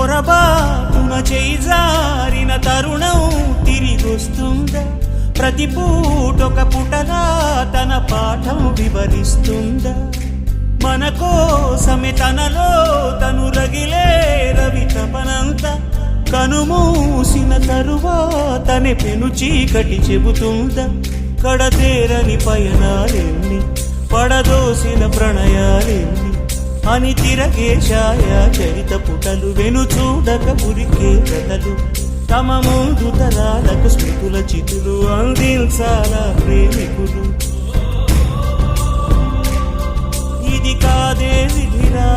పొరబాటున చేజారిన తరుణం తిరిగొస్తుందా? ప్రతి పూటొక పుటలా తన పాఠం వివరిస్తుందా? మన కోసమే తనలో తను రగిలే రవి తపనంతా కనుమూసిన తరువాతనే పెను చీకటి చెబుతుందా? కడతేరని పయనాలెన్ని, పడదోసిన ప్రణయాలెన్ని అని తిరగే ఛాయా చరిత పుటలు, వెను చూడక ఉరికే కథలు, తమ ముందు తరాలకు స్మృతుల చితులు అందించాలా ప్రేమికులు. ఇది కాదే విధిరా